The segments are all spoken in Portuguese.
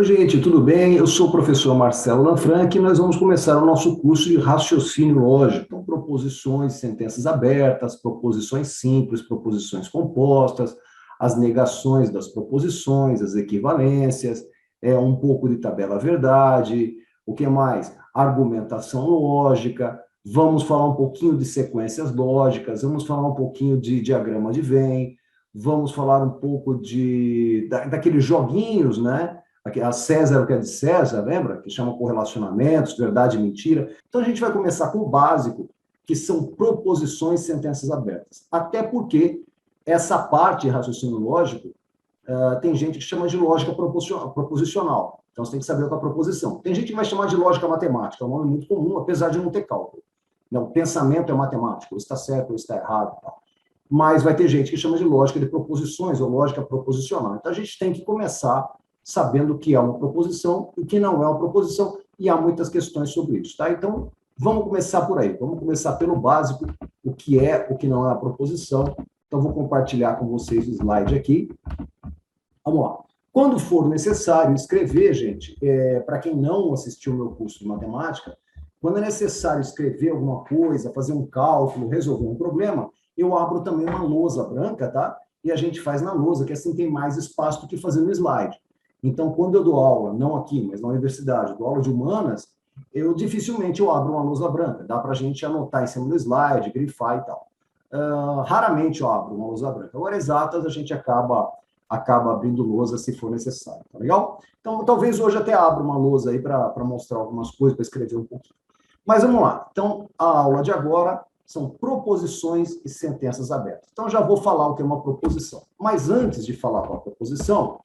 Oi, gente, tudo bem? Eu sou o professor Marcelo Lanfranchi e nós vamos começar o nosso curso de raciocínio lógico, com proposições, sentenças abertas, proposições simples, proposições compostas, as negações das proposições, as equivalências, um pouco de tabela-verdade, o que mais? Argumentação lógica, vamos falar um pouquinho de sequências lógicas, vamos falar um pouquinho de diagrama de Venn, vamos falar um pouco daqueles joguinhos, né? A César, o que é de César, lembra? Que chama correlacionamentos, verdade e mentira. Então, a gente vai começar com o básico, que são proposições e sentenças abertas. Até porque essa parte de raciocínio lógico, tem gente que chama de lógica proposicional. Então, você tem que saber o que é a proposição. Tem gente que vai chamar de lógica matemática, é um nome muito comum, apesar de não ter cálculo. Não, o pensamento é matemático, ou está certo, ou está errado. Tal. Mas vai ter gente que chama de lógica de proposições, ou lógica proposicional. Então, a gente tem que começar sabendo o que é uma proposição e o que não é uma proposição, e há muitas questões sobre isso, tá? Então, vamos começar por aí, vamos começar pelo básico, o que é, o que não é a proposição. Então, vou compartilhar com vocês o slide aqui. Vamos lá. Quando for necessário escrever, gente, para quem não assistiu o meu curso de matemática, quando é necessário escrever alguma coisa, fazer um cálculo, resolver um problema, eu abro também uma lousa branca, tá? E a gente faz na lousa, que assim tem mais espaço do que fazer no slide. Então, quando eu dou aula, não aqui, mas na universidade, dou aula de humanas, dificilmente eu abro uma lousa branca. Dá para a gente anotar em cima do slide, grifar e tal. Raramente eu abro uma lousa branca. Agora, exatas, a gente acaba abrindo lousa se for necessário, tá legal? Então, talvez hoje até abra uma lousa aí para mostrar algumas coisas, para escrever um pouquinho. Mas vamos lá. Então, a aula de agora são proposições e sentenças abertas. Então, já vou falar o que é uma proposição. Mas antes de falar com a proposição,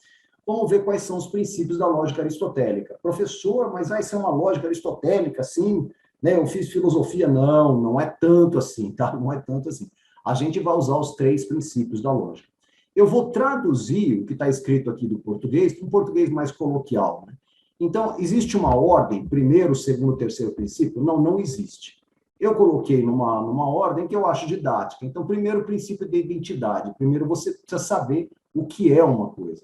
vamos ver quais são os princípios da lógica aristotélica. Professor, mas vai ser uma lógica aristotélica, sim? Né? Eu fiz filosofia. Não, não é tanto assim, tá? Não é tanto assim. A gente vai usar os 3 princípios da lógica. Eu vou traduzir o que está escrito aqui do português para um português mais coloquial. Né? Então, existe uma ordem, primeiro, segundo, terceiro princípio? Não, não existe. Eu coloquei numa ordem que eu acho didática. Então, primeiro, o princípio de identidade. Primeiro, você precisa saber o que é uma coisa.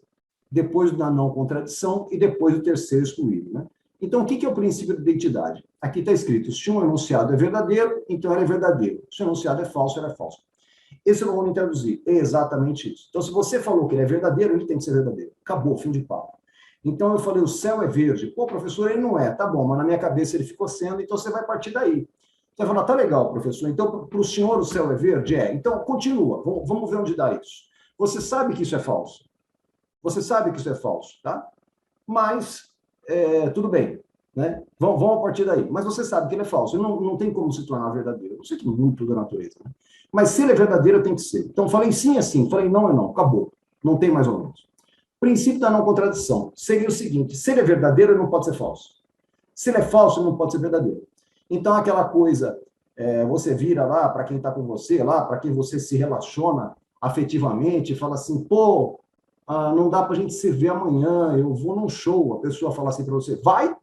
Depois da não contradição e depois do terceiro excluído. Né? Então, o que é o princípio de identidade? Aqui está escrito, se um enunciado é verdadeiro, então ele é verdadeiro. Se o enunciado é falso, ele é falso. Esse eu não vou traduzir. É exatamente isso. Então, se você falou que ele é verdadeiro, ele tem que ser verdadeiro. Acabou, fim de papo. Então, eu falei, o céu é verde. Pô, professor, ele não é. Tá bom, mas na minha cabeça ele ficou sendo, então você vai partir daí. Você vai falar, tá legal, professor. Então, para o senhor o céu é verde? É. Então, continua. Vamos ver onde dá isso. Você sabe que isso é falso. Você sabe que isso é falso, tá? Mas, tudo bem. Né? Vamos a partir daí. Mas você sabe que ele é falso. Não tem como se tornar verdadeiro. Não sei que muito da natureza. Né? Mas se ele é verdadeiro, tem que ser. Então, falei sim é sim. Falei não é não. Acabou. Não tem mais ou menos. Princípio da não contradição. Seria o seguinte, se ele é verdadeiro, ele não pode ser falso. Se ele é falso, ele não pode ser verdadeiro. Então, aquela coisa, você vira lá para quem está com você, lá para quem você se relaciona afetivamente, e fala assim, pô, não dá para a gente se ver amanhã, eu vou num show. A pessoa fala assim para você, vai?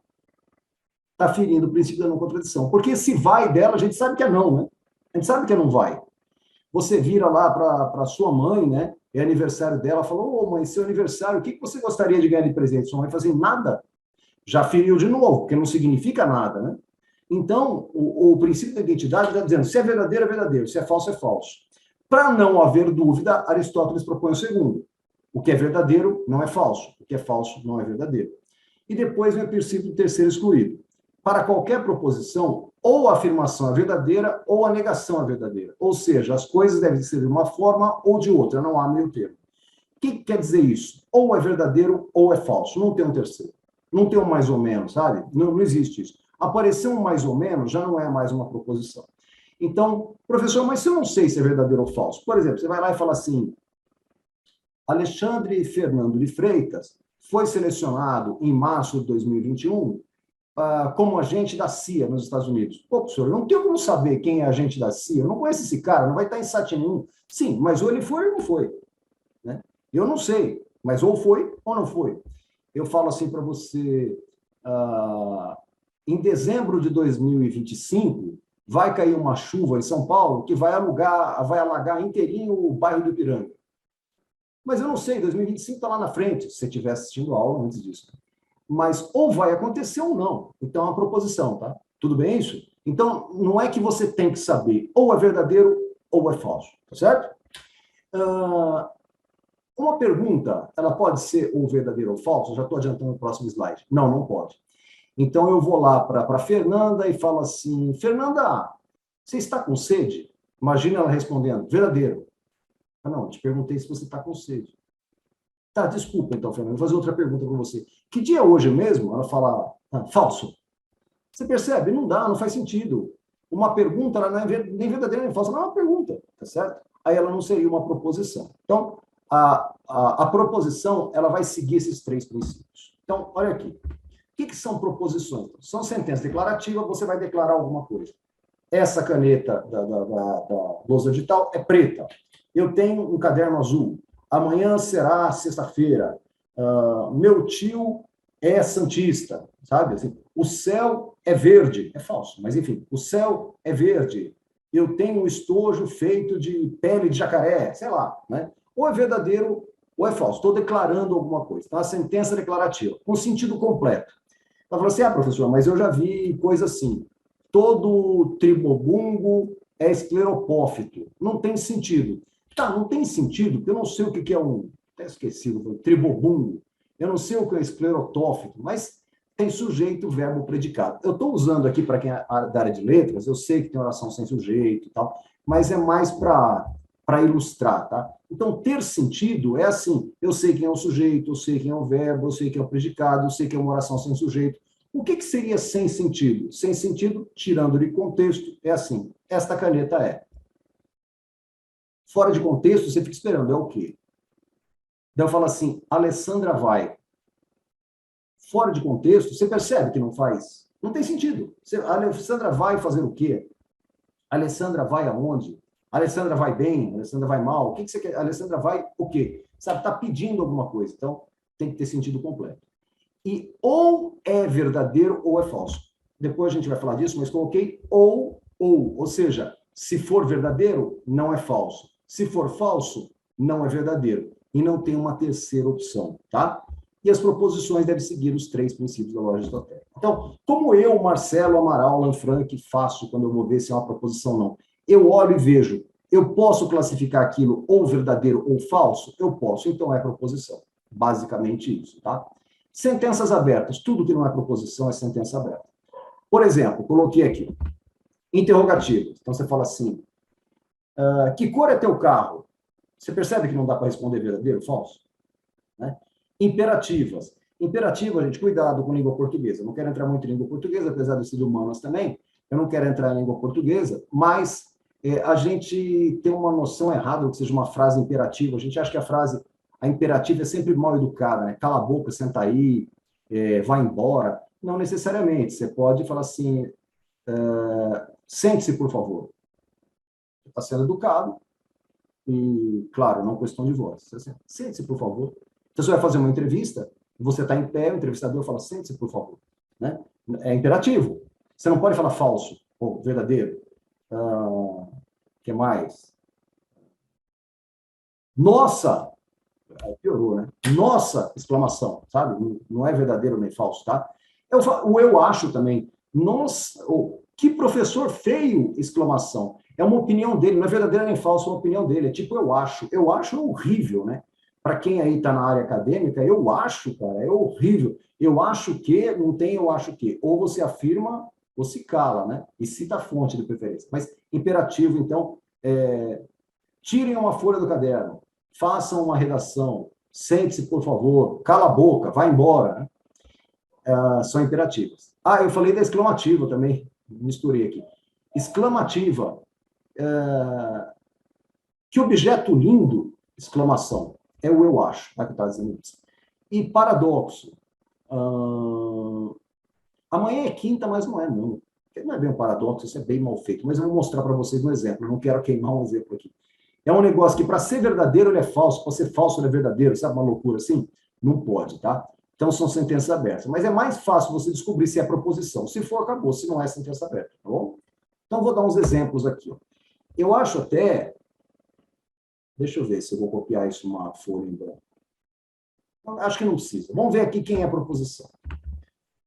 Está ferindo o princípio da não contradição. Porque se vai dela, a gente sabe que é não, né? A gente sabe que é não vai. Você vira lá para sua mãe, né? É aniversário dela, falou, ô mãe, seu aniversário, o que você gostaria de ganhar de presente? Sua mãe fala assim, nada. Já feriu de novo, porque não significa nada, né? Então, o princípio da identidade está dizendo, se é verdadeiro, é verdadeiro, se é falso, é falso. Para não haver dúvida, Aristóteles propõe o segundo. O que é verdadeiro não é falso, o que é falso não é verdadeiro. E depois vem o princípio do terceiro excluído. Para qualquer proposição, ou a afirmação é verdadeira ou a negação é verdadeira. Ou seja, as coisas devem ser de uma forma ou de outra, não há meio termo. O que quer dizer isso? Ou é verdadeiro ou é falso, não tem um terceiro. Não tem um mais ou menos, sabe? Não existe isso. Aparecer um mais ou menos já não é mais uma proposição. Então, professor, mas se eu não sei se é verdadeiro ou falso? Por exemplo, você vai lá e fala assim, Alexandre Fernando de Freitas foi selecionado em março de 2021 como agente da CIA nos Estados Unidos. Pô, professor, eu não tenho como saber quem é agente da CIA, eu não conheço esse cara, não vai estar em site nenhum. Sim, mas ou ele foi ou não foi. Né? Eu não sei, mas ou foi ou não foi. Eu falo assim para você, em dezembro de 2025, vai cair uma chuva em São Paulo que vai alagar inteirinho o bairro do Ipiranga. Mas eu não sei, 2025 está lá na frente, se você estiver assistindo a aula antes disso. mas ou vai acontecer ou não. Então, é uma proposição, tá? Tudo bem isso? Então, não é que você tem que saber ou é verdadeiro ou é falso, tá certo? Uma pergunta, ela pode ser ou verdadeiro ou falso? Eu já estou adiantando o próximo slide. Não, não pode. Então, eu vou lá para a Fernanda e falo assim, Fernanda, você está com sede? Imagina ela respondendo, verdadeiro. Ah, não, te perguntei se você está com sede. Tá, desculpa então, Fernanda, vou fazer outra pergunta para você. Que dia é hoje mesmo? Ela fala, falso. Você percebe? Não dá, não faz sentido. Uma pergunta, ela não é nem verdadeira nem falsa, ela é uma pergunta, tá certo? Aí ela não seria uma proposição. Então, a proposição, ela vai seguir esses três princípios. Então, olha aqui. O que são proposições? São sentenças declarativas, você vai declarar alguma coisa. Essa caneta da lousa de tal é preta. Eu tenho um caderno azul. Amanhã será sexta-feira. Meu tio é santista, sabe? Assim, o céu é verde. É falso, mas enfim, o céu é verde. Eu tenho um estojo feito de pele de jacaré, sei lá, né? Ou é verdadeiro ou é falso. Estou declarando alguma coisa. Então, a sentença declarativa, com sentido completo. Ela falou assim, professor, mas eu já vi coisa assim, todo tribobungo é escleropófito. Não tem sentido. Tá, não tem sentido, porque eu não sei o que é até esqueci, tribobungo. Eu não sei o que é esclerotófito, mas tem sujeito, verbo, predicado. Eu estou usando aqui, para quem é da área de letras, eu sei que tem oração sem sujeito e tal, mas é mais para ilustrar, tá? Então, ter sentido é assim, eu sei quem é o sujeito, eu sei quem é o verbo, eu sei quem é o predicado, eu sei que é uma oração sem sujeito. O que seria sem sentido? Sem sentido, tirando de contexto, é assim, esta caneta é. Fora de contexto, você fica esperando, é o quê? Daí eu falo assim, Alessandra vai. Fora de contexto, você percebe que não faz? Não tem sentido. A Alessandra vai fazer o quê? A Alessandra vai aonde? A Alessandra vai bem? A Alessandra vai mal? O que você quer? A Alessandra vai o quê? Sabe, está pedindo alguma coisa. Então, tem que ter sentido completo. E ou é verdadeiro ou é falso. Depois a gente vai falar disso, mas coloquei ou seja, se for verdadeiro, não é falso. Se for falso, não é verdadeiro. E não tem uma terceira opção, tá? E as proposições devem seguir os três princípios da lógica aristotélica. Então, como eu, Marcelo, Amaral, Lanfranc, faço quando eu vou ver se é uma proposição ou não? Eu olho e vejo, eu posso classificar aquilo ou verdadeiro ou falso? Eu posso, então é proposição. Basicamente isso, tá? Sentenças abertas. Tudo que não é proposição é sentença aberta. Por exemplo, coloquei aqui, interrogativos. Então, você fala assim, que cor é teu carro? Você percebe que não dá para responder verdadeiro ou falso? Né? Imperativas. Imperativa, gente, cuidado com língua portuguesa. Eu não quero entrar muito em língua portuguesa, apesar de ser de humanas também. Eu não quero entrar em língua portuguesa, mas a gente tem uma noção errada do que seja uma frase imperativa. A gente acha que a imperativa é sempre mal educada, né? Cala a boca, senta aí, vai embora. Não necessariamente. Você pode falar assim, sente-se, por favor. Você está sendo educado e, claro, não questão de voz. Sente-se, por favor. Então, você vai fazer uma entrevista, você está em pé, o entrevistador fala, sente-se, por favor. Né? É imperativo. Você não pode falar falso ou verdadeiro. Que mais? Nossa! Piorou, né? Nossa! Exclamação, sabe? Não é verdadeiro nem falso, tá? Eu acho também. Nossa! Que professor feio! Exclamação. É uma opinião dele, não é verdadeira nem falsa, é uma opinião dele. É tipo, eu acho. Eu acho é horrível, né? Para quem aí está na área acadêmica, eu acho, cara, é horrível. Eu acho que, não tem eu acho que. Ou você afirma ou se cala, né? E cita a fonte de preferência. Mas imperativo, então, tirem uma folha do caderno, façam uma redação, sente-se, por favor, cala a boca, vai embora. Né? São imperativas. Eu falei da exclamativa também, misturei aqui. Exclamativa, que objeto lindo, exclamação, é o eu acho, que está dizendo isso. E paradoxo, amanhã é quinta, mas não é, não. Não é bem um paradoxo, isso é bem mal feito, mas eu vou mostrar para vocês um exemplo, eu não quero queimar um exemplo aqui. É um negócio que, para ser verdadeiro, ele é falso, para ser falso, ele é verdadeiro, sabe uma loucura assim? Não pode, tá? Então, são sentenças abertas. Mas é mais fácil você descobrir se é proposição. Se for, acabou. Se não é, sentença aberta, tá bom? Então, vou dar uns exemplos aqui. Ó. Eu acho até... Deixa eu ver se eu vou copiar isso numa folha em branco. Acho que não precisa. Vamos ver aqui quem é a proposição.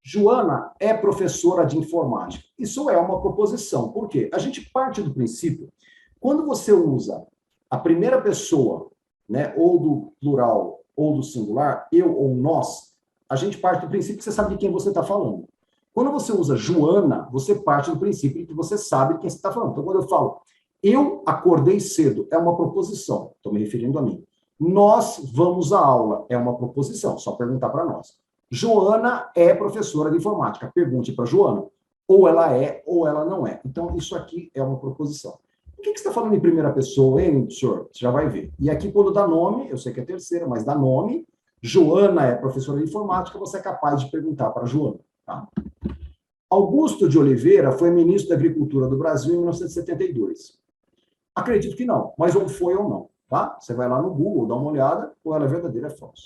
Joana é professora de informática. Isso é uma proposição. Por quê? A gente parte do princípio, quando você usa a primeira pessoa, né, ou do plural ou do singular, eu ou nós, a gente parte do princípio que você sabe de quem você está falando. Quando você usa Joana, você parte do princípio que você sabe de quem você está falando. Então, quando eu falo, eu acordei cedo, é uma proposição, estou me referindo a mim. Nós vamos à aula, é uma proposição, só perguntar para nós. Joana é professora de informática. Pergunte para Joana. Ou ela é, ou ela não é. Então, isso aqui é uma proposição. Por que você está falando em primeira pessoa, hein, senhor? Você já vai ver. E aqui, quando dá nome, eu sei que é terceira, mas dá nome, Joana é professora de informática, você é capaz de perguntar para Joana. Tá? Augusto de Oliveira foi ministro da Agricultura do Brasil em 1972. Acredito que não, mas ou foi ou não. Tá? Você vai lá no Google, dá uma olhada, ou ela é verdadeira ou é falsa.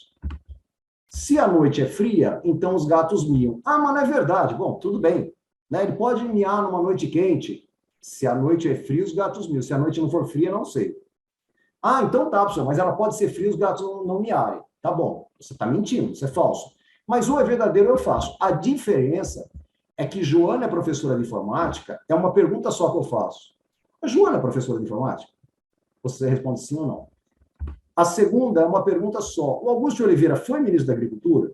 Se a noite é fria, então os gatos miam. Ah, mas não é verdade. Bom, tudo bem. Né? Ele pode miar numa noite quente. Se a noite é fria, os gatos miam. Se a noite não for fria, não sei. Ah, então tá, professor, mas ela pode ser fria, os gatos não miarem. Tá bom, você está mentindo, isso é falso. Mas ou é verdadeiro ou é falso. A diferença é que Joana é professora de informática, é uma pergunta só que eu faço. A Joana é professora de informática? Você responde sim ou não. A segunda é uma pergunta só. O Augusto de Oliveira foi ministro da Agricultura?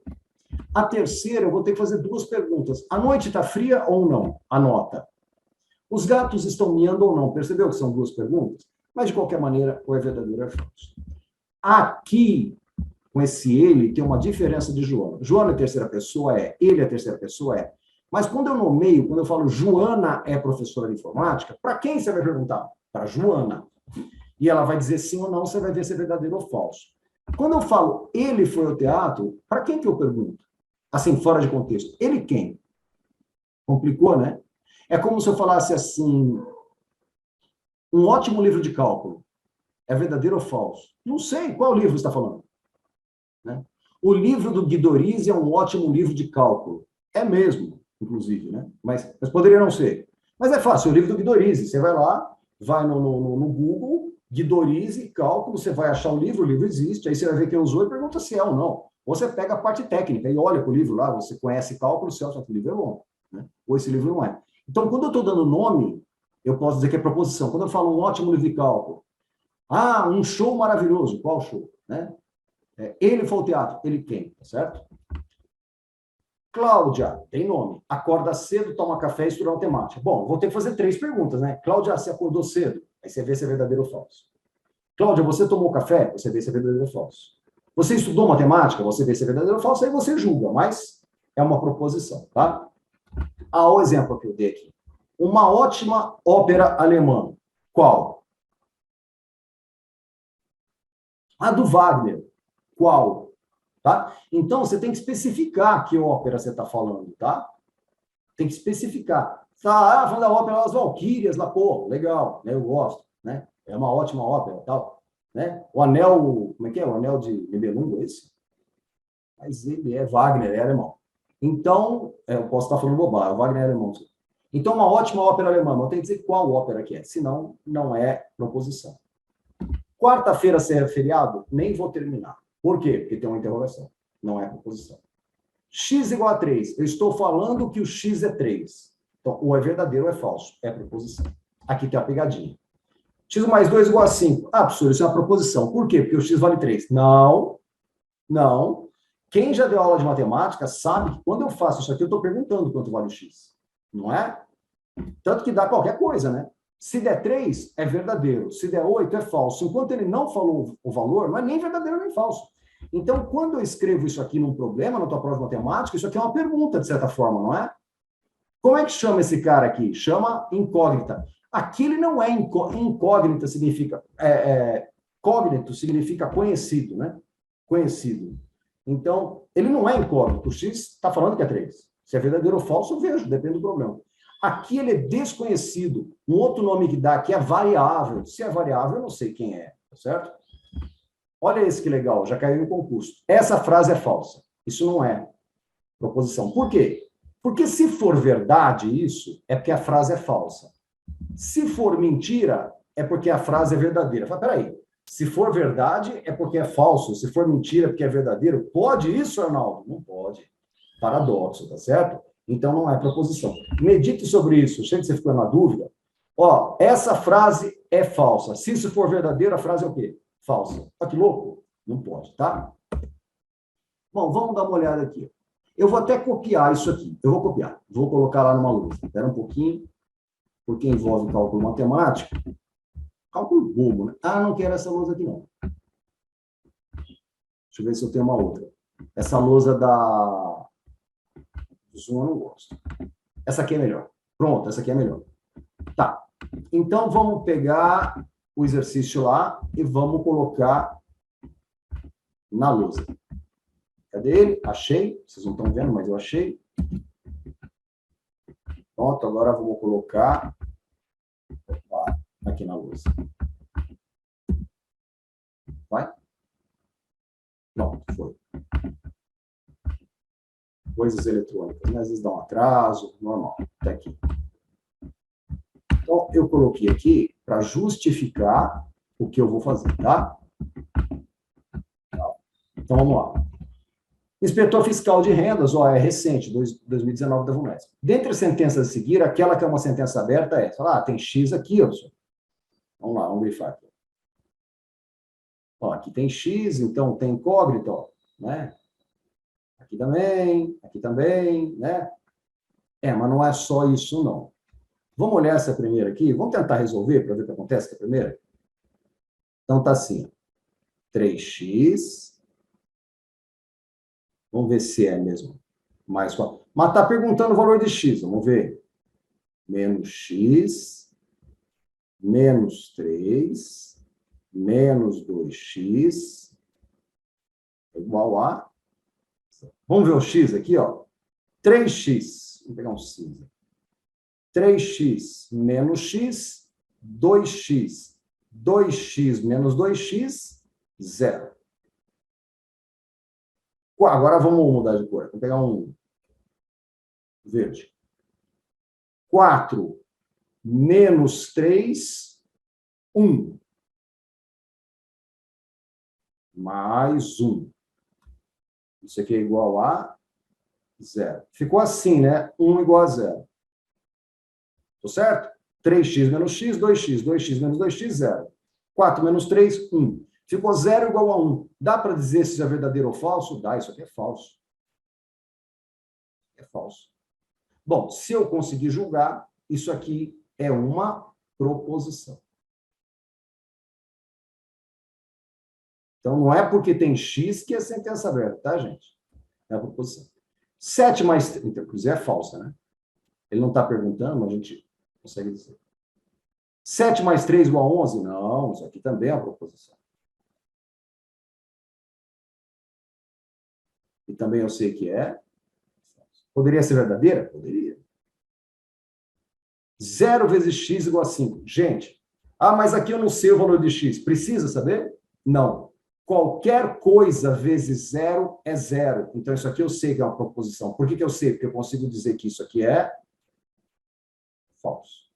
A terceira, eu vou ter que fazer duas perguntas. A noite está fria ou não? Anota. Os gatos estão miando ou não? Percebeu que são duas perguntas? Mas, de qualquer maneira, ou é verdadeiro ou é falso. Aqui, com esse ele, tem uma diferença de Joana. Joana é terceira pessoa? É. Ele é terceira pessoa? É. Mas quando eu nomeio, quando eu falo Joana é professora de informática, para quem você vai perguntar? Para Joana. E ela vai dizer sim ou não, você vai ver se é verdadeiro ou falso. Quando eu falo ele foi ao teatro, para quem que eu pergunto? Assim, fora de contexto. Ele quem? Complicou, né? É como se eu falasse assim, um ótimo livro de cálculo. É verdadeiro ou falso? Não sei. Qual livro você está falando? Né? O livro do Guidorizi é um ótimo livro de cálculo. É mesmo, inclusive, né? Mas poderia não ser. Mas é fácil, o livro do Guidorizi. Você vai lá, vai no Google, Guidorizi, cálculo, você vai achar o livro existe, aí você vai ver quem usou e pergunta se é ou não. Ou você pega a parte técnica e olha para o livro lá, você conhece cálculo, se acha que o livro é bom. Né? Ou esse livro não é. Então, quando eu estou dando nome, eu posso dizer que é proposição. Quando eu falo um ótimo livro de cálculo, ah, um show maravilhoso, qual show? Né? Ele foi ao teatro, ele quem? Tá certo? Cláudia, tem nome. Acorda cedo, toma café e estuda matemática. Bom, vou ter que fazer 3 perguntas, né? Cláudia, você acordou cedo? Aí você vê se é verdadeiro ou falso. Cláudia, você tomou café? Você vê se é verdadeiro ou falso. Você estudou matemática? Você vê se é verdadeiro ou falso, aí você julga, mas é uma proposição, tá? Ah, o exemplo que eu dei aqui. Uma ótima ópera alemã. Qual? A do Wagner. Qual? Tá? Então, você tem que especificar que ópera você está falando, tá? Tem que especificar. Tá, falando da ópera As Valquírias, lá, pô, legal, né? Eu gosto, né? É uma ótima ópera, tal, né? O Anel, como é que é? O Anel de Nibelungo, é esse? Mas ele é Wagner, é alemão. Então, eu posso estar falando bobagem, o Wagner é alemão. Então, uma ótima ópera alemã, eu tenho que dizer qual ópera que é, senão não é proposição. Quarta-feira ser feriado, nem vou terminar. Por quê? Porque tem uma interrogação, não é proposição. X igual a 3. Eu estou falando que o X é 3. Então, ou é verdadeiro ou é falso. É proposição. Aqui tem a pegadinha. X mais 2 igual a 5. Ah, professor, isso é uma proposição. Por quê? Porque o X vale 3. Não, não. Quem já deu aula de matemática sabe que quando eu faço isso aqui, eu estou perguntando quanto vale o X. Não é? Tanto que dá qualquer coisa, né? Se der 3, é verdadeiro. Se der 8, é falso. Enquanto ele não falou o valor, não é nem verdadeiro nem falso. Então, quando eu escrevo isso aqui num problema, na tua prova de matemática, isso aqui é uma pergunta, de certa forma, não é? Como é que chama esse cara aqui? Chama incógnita. Aqui ele não é incógnita, significa... Cógnito significa conhecido, né? Conhecido. Então, ele não é incógnito. O X está falando que é 3. Se é verdadeiro ou falso, eu vejo, depende do problema. Aqui ele é desconhecido. Um outro nome que dá aqui é variável. Se é variável, eu não sei quem é, tá certo? Olha esse que legal, já caiu no concurso. Essa frase é falsa. Isso não é proposição. Por quê? Porque se for verdade isso, é porque a frase é falsa. Se for mentira, é porque a frase é verdadeira. Fala, peraí, se for verdade, é porque é falso. Se for mentira, é porque é verdadeiro. Pode isso, Arnaldo? Não pode. paradoxo, tá certo? Então, não é proposição. Medite sobre isso. Sei que você ficou na dúvida. Ó, essa frase é falsa. Se isso for verdadeiro, a frase é o quê? Falsa. Olha que louco. Não pode, tá? Bom, vamos dar uma olhada aqui. Eu vou até copiar isso aqui. Eu vou copiar. Vou colocar lá numa lousa. Espera um pouquinho, porque envolve cálculo matemático. Cálculo bobo, né? Ah, não quero essa lousa aqui, não. Deixa eu ver se eu tenho uma outra. Essa lousa da Zoom eu não gosto. Essa aqui é melhor. Pronto, essa aqui é melhor. Tá. Então, vamos pegar o exercício lá e vamos colocar na lousa. Cadê ele? Achei. Vocês não estão vendo, mas eu achei. Pronto, agora vamos colocar aqui na lousa. Vai? Pronto, foi. Coisas eletrônicas, né? Às vezes dá um atraso, normal. Até aqui. Então, eu coloquei aqui para justificar o que eu vou fazer, tá? Então, vamos lá. Inspetor Fiscal de Rendas, ó, é recente, 2019 da VUNESP. Dentre as sentenças a seguir, aquela que é uma sentença aberta é, tem X aqui, ó. Vamos lá, vamos grifar aqui. Ó, aqui tem X, então tem incógnito, ó, né? Aqui também, né? Mas não é só isso, não. Vamos olhar essa primeira aqui? Vamos tentar resolver para ver o que acontece com a primeira? Então, tá assim, 3x. Vamos ver se é mesmo mais 4. Mas está perguntando o valor de x, vamos ver. Menos x, menos 3, menos 2x, igual a... Vamos ver o x aqui, ó. 3x, vamos pegar um cinza. 3x menos x, 2x. 2x menos 2x, 0. Agora vamos mudar de cor. Vou pegar um verde. 4 menos 3, 1. Mais 1. Isso aqui é igual a 0. Ficou assim, né? 1 igual a 0. Tô certo? 3x menos x, 2x. 2x menos 2x, 0. 4 menos 3, 1. Ficou 0 igual a 1. Dá para dizer se isso é verdadeiro ou falso? Dá, isso aqui é falso. É falso. Bom, se eu conseguir julgar, isso aqui é uma proposição. Então, não é porque tem X que é sentença aberta, tá, gente? É a proposição. 7 mais 3, inclusive é falsa, né? Ele não está perguntando, mas a gente consegue dizer. 7 mais 3 igual a 11? Não, isso aqui também é uma proposição. E também eu sei que é. Poderia ser verdadeira? Poderia. 0 vezes x igual a 5. Gente, mas aqui eu não sei o valor de x. Precisa saber? Não. Qualquer coisa vezes 0 é 0. Então, isso aqui eu sei que é uma proposição. Por que eu sei? Porque eu consigo dizer que isso aqui é falso.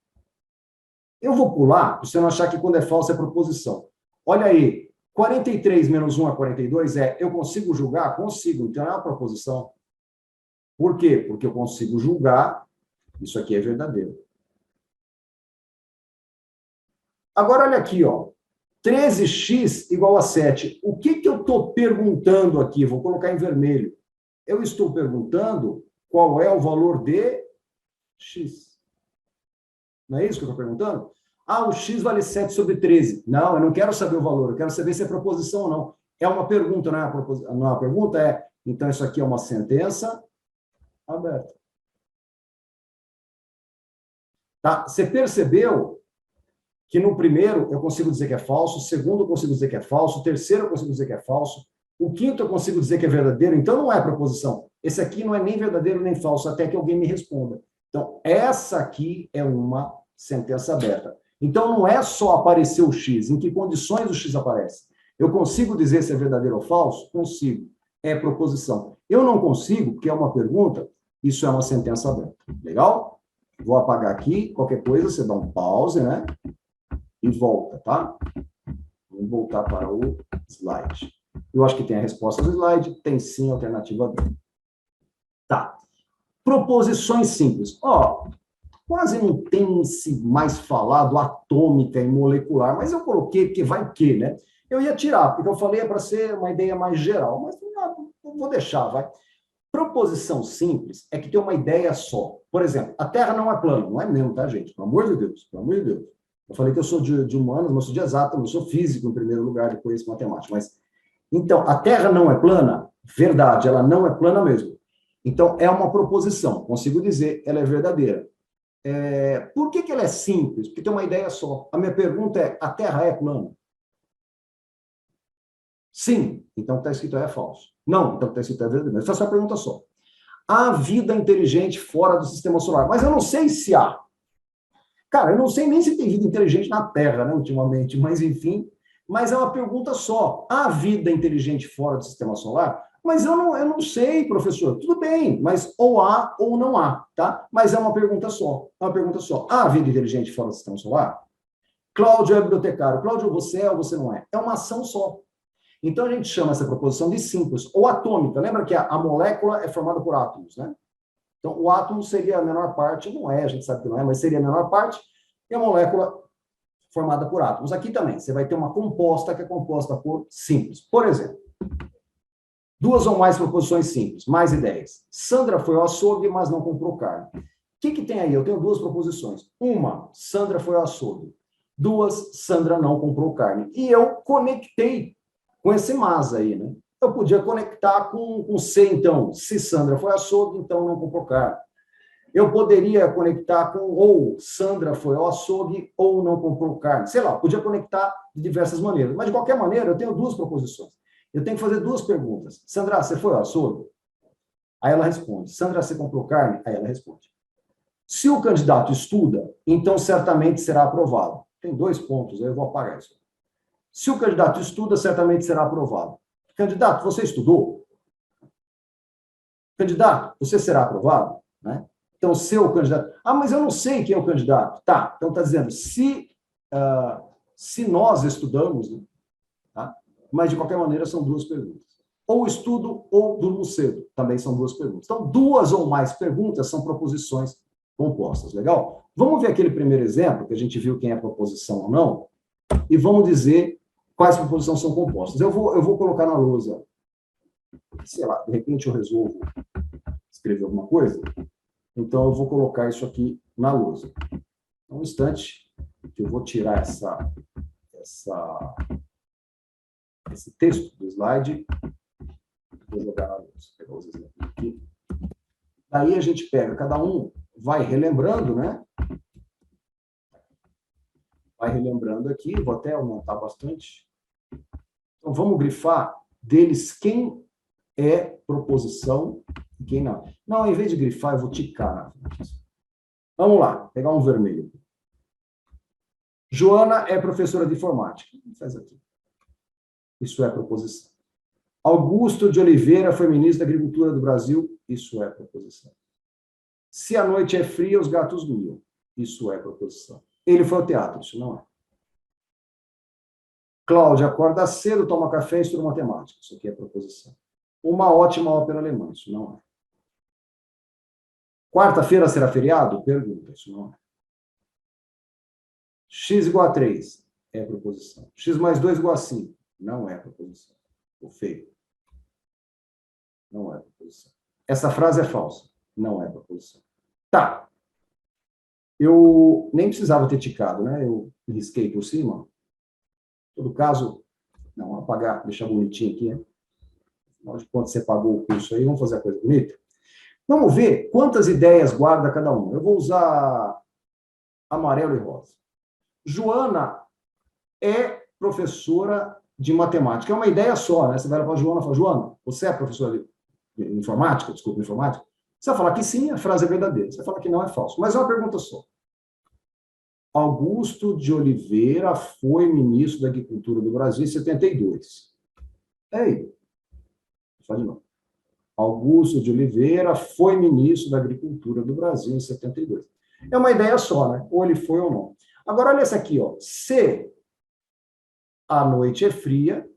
Eu vou pular, para você não achar que quando é falso é proposição. Olha aí, 43 menos 1 é 42 eu consigo julgar? Consigo, então é uma proposição. Por quê? Porque eu consigo julgar, isso aqui é verdadeiro. Agora, olha aqui, ó. 13x igual a 7. O que eu estou perguntando aqui? Vou colocar em vermelho. Eu estou perguntando qual é o valor de x. Não é isso que eu estou perguntando? O x vale 7 sobre 13. Não, eu não quero saber o valor. Eu quero saber se é proposição ou não. É uma pergunta, não é uma pergunta? Então, isso aqui é uma sentença aberta. Tá? Você percebeu que no primeiro eu consigo dizer que é falso, o segundo eu consigo dizer que é falso, o terceiro eu consigo dizer que é falso, o quinto eu consigo dizer que é verdadeiro, então não é proposição. Esse aqui não é nem verdadeiro nem falso, até que alguém me responda. Então, essa aqui é uma sentença aberta. Então, não é só aparecer o X, em que condições o X aparece. Eu consigo dizer se é verdadeiro ou falso? Consigo. É proposição. Eu não consigo, porque é uma pergunta, isso é uma sentença aberta. Legal? Vou apagar aqui, qualquer coisa, você dá um pause, né? E volta, tá? Vamos voltar para o slide. Eu acho que tem a resposta do slide, tem sim a alternativa B. Tá. Proposições simples. Ó, quase não tem se mais falado atômica e molecular, mas eu coloquei porque vai que, né? Eu ia tirar, porque eu falei para ser uma ideia mais geral, mas não vou deixar, vai. Proposição simples é que tem uma ideia só. Por exemplo, a Terra não é plana, não é mesmo, tá, gente? Pelo amor de Deus, pelo amor de Deus. Eu falei que eu sou de humanos, mas eu sou de exato, eu sou físico em primeiro lugar, depois matemático. Mas, então, a Terra não é plana? Verdade, ela não é plana mesmo. Então, é uma proposição, consigo dizer, ela é verdadeira. Por que ela é simples? Porque tem uma ideia só. A minha pergunta é, a Terra é plana? Sim, então está escrito é falso. Não, então está escrito é verdadeiro. Mas essa é uma pergunta só. Há vida inteligente fora do sistema solar? Mas eu não sei se há. Cara, eu não sei nem se tem vida inteligente na Terra, né, ultimamente, mas enfim. Mas é uma pergunta só. Há vida inteligente fora do sistema solar? Mas eu não sei, professor. Tudo bem, mas ou há ou não há, tá? Mas é uma pergunta só. É uma pergunta só. Há vida inteligente fora do sistema solar? Cláudio é bibliotecário. Cláudio, você é ou você não é? É uma ação só. Então, a gente chama essa proposição de simples, ou atômica. Lembra que a molécula é formada por átomos, né? Então, o átomo seria a menor parte, não é, a gente sabe que não é, mas seria a menor parte, e a molécula formada por átomos. Aqui também, você vai ter uma composta que é composta por simples. Por exemplo, duas ou mais proposições simples, mais ideias. Sandra foi ao açougue, mas não comprou carne. O que tem aí? Eu tenho duas proposições. Uma, Sandra foi ao açougue. Duas, Sandra não comprou carne. E eu conectei com esse mas aí, né? Eu podia conectar com C, então. Se Sandra foi açougue, então não comprou carne. Eu poderia conectar com ou Sandra foi ao açougue ou não comprou carne. Sei lá, podia conectar de diversas maneiras. Mas, de qualquer maneira, eu tenho duas proposições. Eu tenho que fazer duas perguntas. Sandra, você foi ao açougue? Aí ela responde. Sandra, você comprou carne? Aí ela responde. Se o candidato estuda, então certamente será aprovado. Tem 2 pontos, aí eu vou apagar isso. Se o candidato estuda, certamente será aprovado. Candidato, você estudou? Candidato, você será aprovado? Né? Então, seu candidato... Ah, mas eu não sei quem é o candidato. Tá, então está dizendo, se nós estudamos, né? Tá? Mas, de qualquer maneira, são duas perguntas. Ou estudo ou durmo cedo, também são duas perguntas. Então, duas ou mais perguntas são proposições compostas, legal? Vamos ver aquele primeiro exemplo, que a gente viu quem é proposição ou não, e vamos dizer quais proposições são compostas. Eu vou colocar na lousa, sei lá, de repente eu resolvo escrever alguma coisa, então eu vou colocar isso aqui na lousa. Um instante, que eu vou tirar esse texto do slide, vou jogar na lousa, pegar os exemplos aqui. Daí a gente pega, cada um vai relembrando, né? Vai relembrando aqui, vou até aumentar bastante. Então, vamos grifar deles quem é proposição e quem não. Não, em vez de grifar, eu vou ticar na frente. Vamos lá, pegar um vermelho. Joana é professora de informática. Faz aqui. Isso é proposição. Augusto de Oliveira foi ministro da Agricultura do Brasil. Isso é proposição. Se a noite é fria, os gatos miam. Isso é proposição. Ele foi ao teatro. Isso não é. Cláudia acorda cedo, toma café e estuda matemática. Isso aqui é proposição. Uma ótima ópera alemã. Isso não é. Quarta-feira será feriado? Pergunta. Isso não é. X igual a 3 é proposição. X mais 2 igual a 5 não é proposição. O feio. Não é proposição. Essa frase é falsa. Não é proposição. Tá. Eu nem precisava ter ticado, né? Eu risquei por cima. Em todo caso, não, apagar, deixar bonitinho aqui, né? Afinal de contas, você pagou o curso aí, vamos fazer a coisa bonita? Vamos ver quantas ideias guarda cada um. Eu vou usar amarelo e rosa. Joana é professora de matemática. É uma ideia só, né? Você vai lá para a Joana e fala, Joana, você é professora de informática? Desculpa, informática? Você vai falar que sim, a frase é verdadeira. Você vai falar que não, é falso. Mas é uma pergunta só. Augusto de Oliveira foi ministro da Agricultura do Brasil em 72. Ei, faz de novo. Augusto de Oliveira foi ministro da Agricultura do Brasil em 72. É uma ideia só, né? Ou ele foi ou não. Agora, olha essa aqui, ó. Se a noite é fria,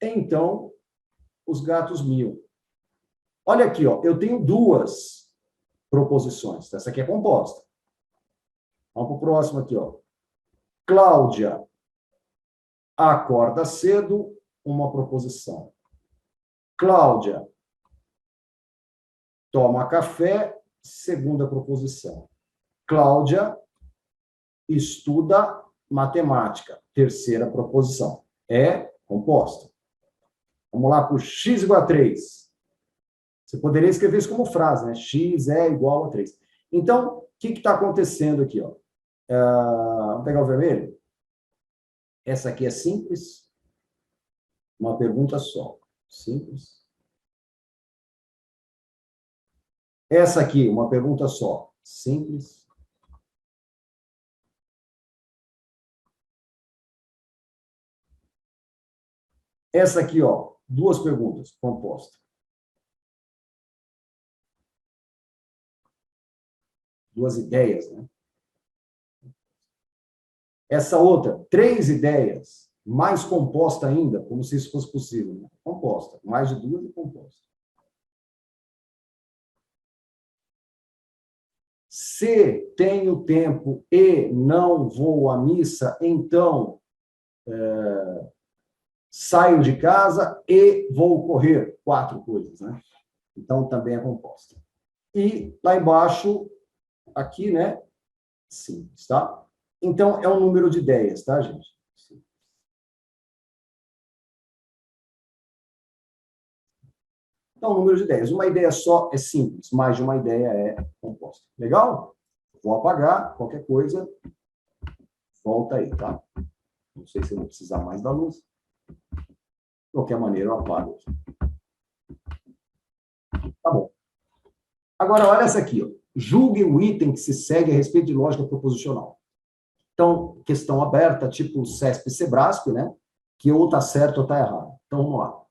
então os gatos miam. Olha aqui, ó, eu tenho duas proposições. Essa aqui é composta. Vamos para o próximo aqui, ó. Cláudia acorda cedo, uma proposição. Cláudia toma café, segunda proposição. Cláudia estuda matemática, terceira proposição. É composta. Vamos lá para o x igual a 3. Você poderia escrever isso como frase, né? X é igual a 3. Então, o que está acontecendo aqui? Ó? Vamos pegar o vermelho? Essa aqui é simples. Uma pergunta só. Simples. Essa aqui, uma pergunta só. Simples. Essa aqui, ó, duas perguntas, composta. Duas ideias, né? Essa outra, três ideias, mais composta ainda, como se isso fosse possível. Né? Composta, mais de duas e composta. Se tenho tempo e não vou à missa, então saio de casa e vou correr. Quatro coisas, né? Então, também é composta. E lá embaixo, aqui, né? Simples, tá? Então, é um número de ideias, tá, gente? Então, número de ideias. Uma ideia só é simples, mais de uma ideia é composta. Legal? Vou apagar, qualquer coisa, volta aí, tá? Não sei se eu vou precisar mais da luz. De qualquer maneira, eu apago. Tá bom. Agora, olha essa aqui. Ó. Julgue o item que se segue a respeito de lógica proposicional. Então, questão aberta, tipo CESP e Sebrasp, né? Que ou está certo ou está errado. Então, vamos lá.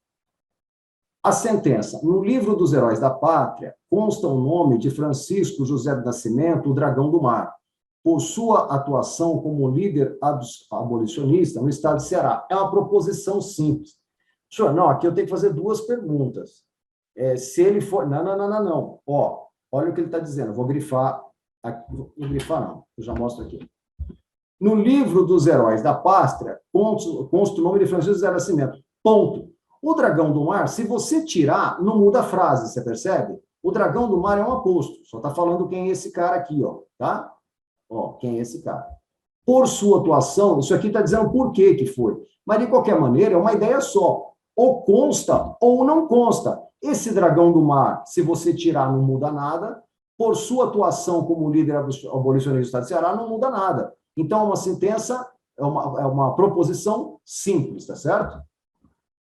A sentença. No livro dos Heróis da Pátria, consta o nome de Francisco José do Nascimento, o Dragão do Mar, por sua atuação como líder abolicionista no estado de Ceará. É uma proposição simples. Senhor, não, aqui eu tenho que fazer duas perguntas. Se ele for... Não. Ó, olha o que ele está dizendo. Eu vou grifar. Vou grifar, não. Eu já mostro aqui. No livro dos Heróis da Pátria, consta o nome de Francisco José do Nascimento. Ponto. O dragão do mar, se você tirar, não muda a frase, você percebe? O dragão do mar é um aposto. Só está falando quem é esse cara aqui, ó, tá? Ó, quem é esse cara? Por sua atuação, isso aqui está dizendo por que foi. Mas, de qualquer maneira, é uma ideia só. Ou consta ou não consta. Esse dragão do mar, se você tirar, não muda nada. Por sua atuação como líder abolicionista do Estado de Ceará, não muda nada. Então, uma sentença, é uma proposição simples, tá certo?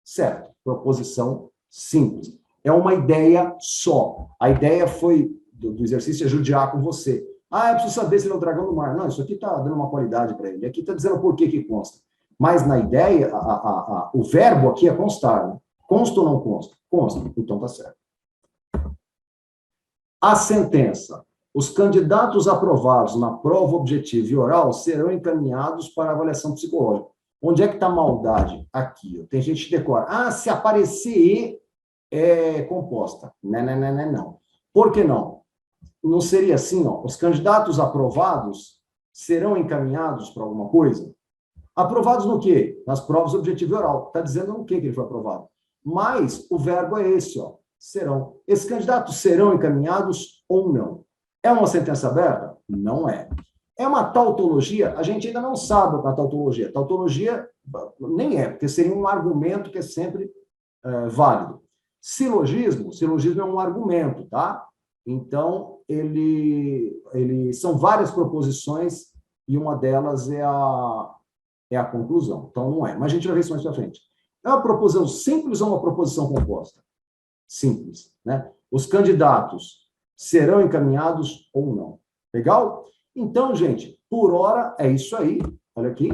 Certo, proposição simples. É uma ideia só. A ideia foi do exercício é judiar com você. Eu preciso saber se ele é o dragão do mar. Não, isso aqui está dando uma qualidade para ele. Aqui está dizendo por que consta. Mas na ideia, o verbo aqui é constar. Né? Consta ou não consta? Consta. Então está certo. A sentença. Os candidatos aprovados na prova objetiva e oral serão encaminhados para avaliação psicológica. Onde é que está a maldade? Aqui. Ó. Tem gente que decora. Se aparecer E é composta. Não. Por que não? Não seria assim, ó. Os candidatos aprovados serão encaminhados para alguma coisa? Aprovados no quê? Nas provas objetivo e oral. Está dizendo no quê que ele foi aprovado. Mas o verbo é esse, ó. Serão. Esses candidatos serão encaminhados ou não? É uma sentença aberta? Não é. É uma tautologia? A gente ainda não sabe o que é tautologia. Tautologia nem é, porque seria um argumento que é sempre válido. Silogismo é um argumento, tá? Então, ele são várias proposições e uma delas é a conclusão. Então, não é. Mas a gente vai ver isso mais para frente. É uma proposição simples ou uma proposição composta? Simples, né? Os candidatos serão encaminhados ou não. Legal? Então, gente, por hora é isso aí. Olha aqui.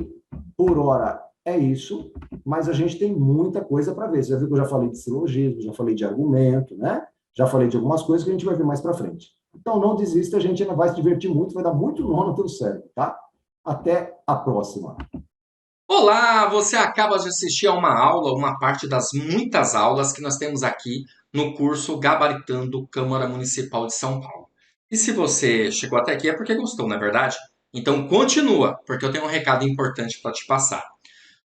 Por hora é isso, mas a gente tem muita coisa para ver. Você já viu que eu já falei de silogismo, já falei de argumento, né? Já falei de algumas coisas que a gente vai ver mais para frente. Então, não desista, a gente ainda vai se divertir muito, vai dar muito nó no teu cérebro, tá? Até a próxima. Olá, você acaba de assistir a uma aula, uma parte das muitas aulas que nós temos aqui no curso Gabaritando Câmara Municipal de São Paulo. E se você chegou até aqui é porque gostou, não é verdade? Então continua, porque eu tenho um recado importante para te passar.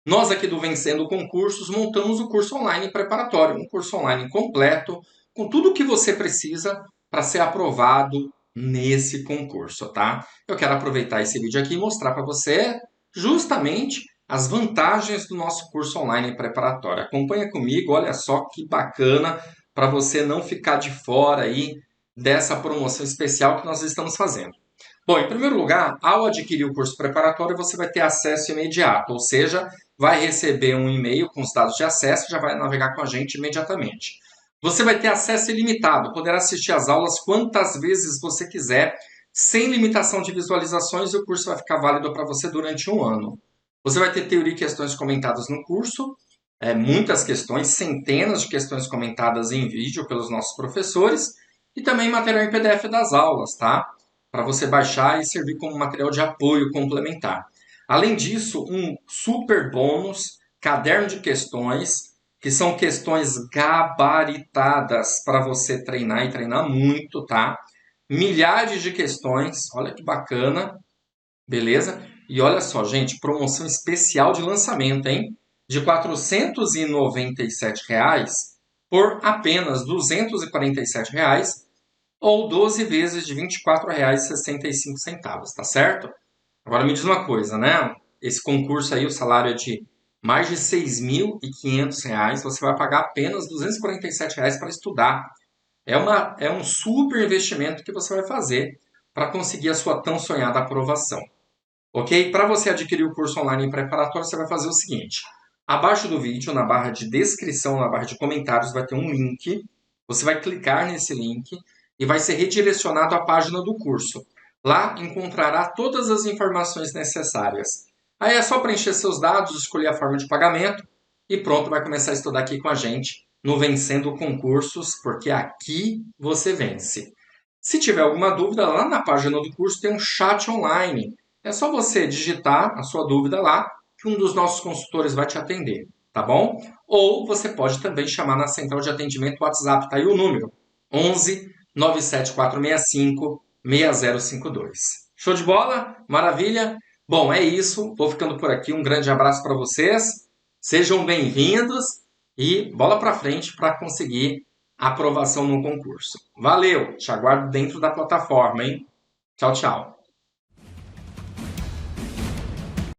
Nós aqui do Vencendo Concursos montamos o curso online preparatório, um curso online completo, com tudo o que você precisa para ser aprovado nesse concurso, tá? Eu quero aproveitar esse vídeo aqui e mostrar para você justamente as vantagens do nosso curso online preparatório. Acompanha comigo, olha só que bacana para você não ficar de fora aí dessa promoção especial que nós estamos fazendo. Bom, em primeiro lugar, ao adquirir o curso preparatório, você vai ter acesso imediato, ou seja, vai receber um e-mail com os dados de acesso e já vai navegar com a gente imediatamente. Você vai ter acesso ilimitado, poderá assistir às aulas quantas vezes você quiser, sem limitação de visualizações, e o curso vai ficar válido para você durante um ano. Você vai ter teoria e questões comentadas no curso, muitas questões, centenas de questões comentadas em vídeo pelos nossos professores, e também material em PDF das aulas, tá? Para você baixar e servir como material de apoio complementar. Além disso, um super bônus, caderno de questões, que são questões gabaritadas para você treinar e treinar muito, tá? Milhares de questões, olha que bacana, beleza? E olha só, gente, promoção especial de lançamento, hein? De R$ 497 por apenas R$ 247 ou 12 vezes de R$ 24,65, tá certo? Agora me diz uma coisa, né? Esse concurso aí, o salário é de mais de R$ 6.500, você vai pagar apenas R$ 247 para estudar. É um super investimento que você vai fazer para conseguir a sua tão sonhada aprovação. Ok? Para você adquirir o curso online em preparatório, você vai fazer o seguinte. Abaixo do vídeo, na barra de descrição, na barra de comentários, vai ter um link. Você vai clicar nesse link e vai ser redirecionado à página do curso. Lá encontrará todas as informações necessárias. Aí é só preencher seus dados, escolher a forma de pagamento e pronto, vai começar a estudar aqui com a gente no Vencendo Concursos, porque aqui você vence. Se tiver alguma dúvida, lá na página do curso tem um chat online. É só você digitar a sua dúvida lá, que um dos nossos consultores vai te atender, tá bom? Ou você pode também chamar na central de atendimento WhatsApp, tá aí o número: 11 97465 6052. Show de bola? Maravilha? Bom, é isso. Vou ficando por aqui. Um grande abraço para vocês. Sejam bem-vindos e bola para frente para conseguir a aprovação no concurso. Valeu! Te aguardo dentro da plataforma, hein? Tchau, tchau.